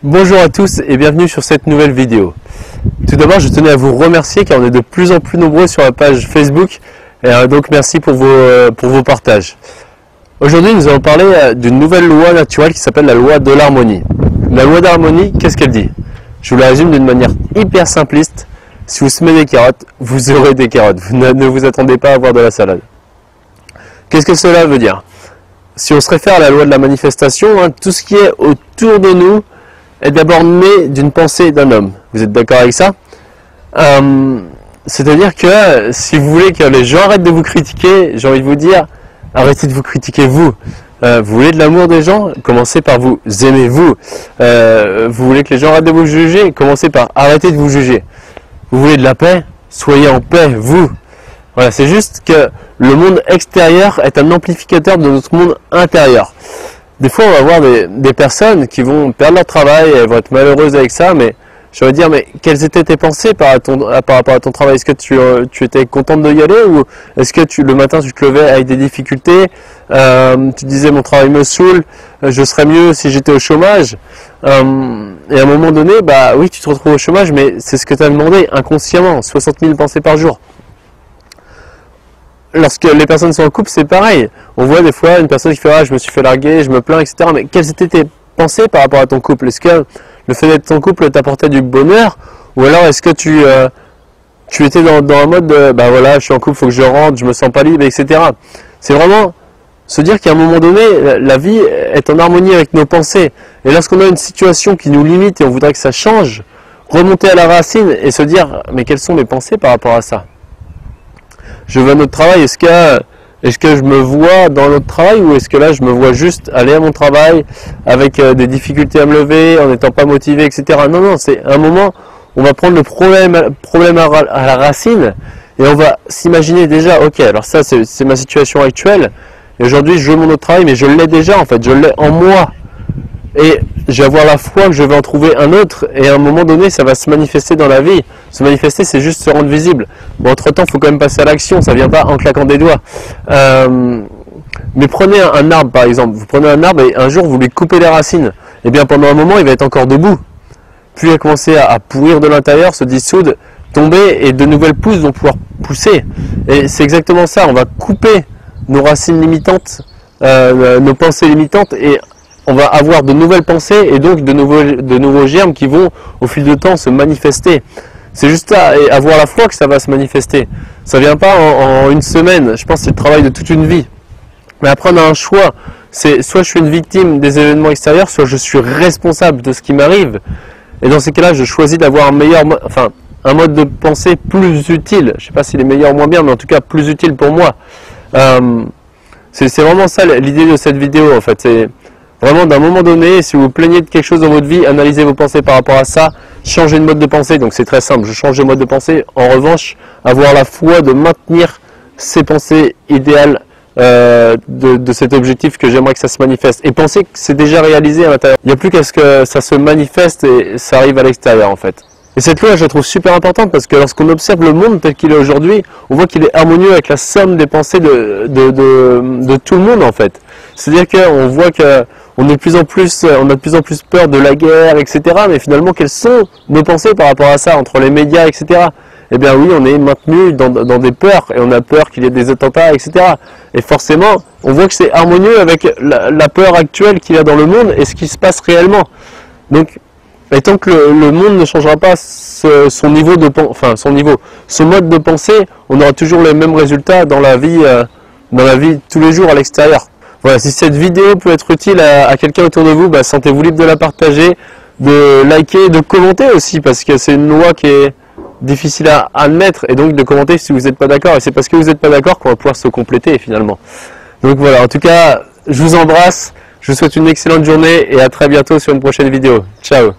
Bonjour à tous et bienvenue sur cette nouvelle vidéo. Tout d'abord, je tenais à vous remercier car on est de plus en plus nombreux sur la page Facebook et donc merci pour vos partages. Aujourd'hui, nous allons parler d'une nouvelle loi naturelle qui s'appelle la loi de l'harmonie. La loi d'harmonie, qu'est-ce qu'elle dit? Je vous la résume d'une manière hyper simpliste. Si vous semez des carottes, vous aurez des carottes. Ne vous attendez pas à avoir de la salade. Qu'est-ce que cela veut dire? Si on se réfère à la loi de la manifestation, tout ce qui est autour de nous est d'abord né d'une pensée d'un homme. Vous êtes d'accord avec ça? C'est-à-dire que si vous voulez que les gens arrêtent de vous critiquer, j'ai envie de vous dire, arrêtez de vous critiquer vous. Vous voulez de l'amour des gens? Commencez par vous aimer vous. Vous voulez que les gens arrêtent de vous juger? Commencez par arrêter de vous juger. Vous voulez de la paix? Soyez en paix, vous. Voilà, c'est juste que le monde extérieur est un amplificateur de notre monde intérieur. Des fois, on va voir des personnes qui vont perdre leur travail, elles vont être malheureuses avec ça, mais je vais dire, mais quelles étaient tes pensées par rapport à ton travail? Est-ce que tu étais contente de y aller ou est-ce que le matin tu te levais avec des difficultés? Tu disais mon travail me saoule, je serais mieux si j'étais au chômage. Et à un moment donné, bah oui, tu te retrouves au chômage, mais c'est ce que tu as demandé inconsciemment, 60 000 pensées par jour. Lorsque les personnes sont en couple, c'est pareil. On voit des fois une personne qui fait « Ah, je me suis fait larguer, je me plains, etc. » Mais quelles étaient tes pensées par rapport à ton couple? Est-ce que le fait d'être ton couple t'apportait du bonheur? Ou alors est-ce que tu étais dans un mode de « Bah voilà, je suis en couple, il faut que je rentre, je me sens pas libre, etc. » C'est vraiment se dire qu'à un moment donné, la vie est en harmonie avec nos pensées. Et lorsqu'on a une situation qui nous limite et on voudrait que ça change, remonter à la racine et se dire « Mais quelles sont mes pensées par rapport à ça ?» Je veux un autre travail, est-ce que je me vois dans l'autre travail ou est-ce que là je me vois juste aller à mon travail avec des difficultés à me lever, en n'étant pas motivé, etc. Non, c'est un moment où on va prendre le problème à la racine et on va s'imaginer déjà, ok, alors ça c'est ma situation actuelle et aujourd'hui je veux mon autre travail mais je l'ai déjà en fait, je l'ai en moi. Et je vais avoir la foi que je vais en trouver un autre et à un moment donné ça va se manifester dans la vie. Se manifester c'est juste se rendre visible. Bon, entre temps il faut quand même passer à l'action, ça ne vient pas en claquant des doigts. Mais prenez un arbre par exemple, vous prenez un arbre et un jour vous lui coupez les racines. Et bien pendant un moment il va être encore debout. Puis il va commencer à pourrir de l'intérieur, se dissoudre, tomber et de nouvelles pousses vont pouvoir pousser. Et c'est exactement ça, on va couper nos racines limitantes, nos pensées limitantes et on va avoir de nouvelles pensées et donc de nouveaux germes qui vont au fil du temps se manifester. C'est juste à avoir la foi que ça va se manifester. Ça ne vient pas en une semaine, je pense que c'est le travail de toute une vie. Mais après on a un choix, c'est soit je suis une victime des événements extérieurs, soit je suis responsable de ce qui m'arrive. Et dans ces cas-là, je choisis d'avoir un mode de pensée plus utile. Je ne sais pas s'il est meilleur ou moins bien, mais en tout cas plus utile pour moi. C'est vraiment ça l'idée de cette vidéo en fait. C'est vraiment d'un moment donné, si vous vous plaignez de quelque chose dans votre vie, analysez vos pensées par rapport à ça, changez de mode de pensée, donc c'est très simple, je change de mode de pensée. En revanche, avoir la foi de maintenir ces pensées idéales de cet objectif que j'aimerais que ça se manifeste. Et penser que c'est déjà réalisé à l'intérieur. Il n'y a plus qu'à ce que ça se manifeste et ça arrive à l'extérieur en fait. Et cette loi, je la trouve super importante parce que lorsqu'on observe le monde tel qu'il est aujourd'hui, on voit qu'il est harmonieux avec la somme des pensées de tout le monde en fait. C'est-à-dire qu'on voit qu'on a de plus en plus peur de la guerre, etc. Mais finalement, quelles sont nos pensées par rapport à ça, entre les médias, etc. Eh bien oui, on est maintenu dans des peurs et on a peur qu'il y ait des attentats, etc. Et forcément, on voit que c'est harmonieux avec la peur actuelle qu'il y a dans le monde et ce qui se passe réellement. Donc, et tant que le monde ne changera pas son mode de pensée, on aura toujours les mêmes résultats dans la vie tous les jours à l'extérieur. Voilà, si cette vidéo peut être utile à quelqu'un autour de vous, sentez-vous libre de la partager, de liker, de commenter aussi, parce que c'est une loi qui est difficile à admettre, et donc de commenter si vous n'êtes pas d'accord, et c'est parce que vous n'êtes pas d'accord qu'on va pouvoir se compléter finalement. Donc voilà, en tout cas, je vous embrasse, je vous souhaite une excellente journée, et à très bientôt sur une prochaine vidéo. Ciao!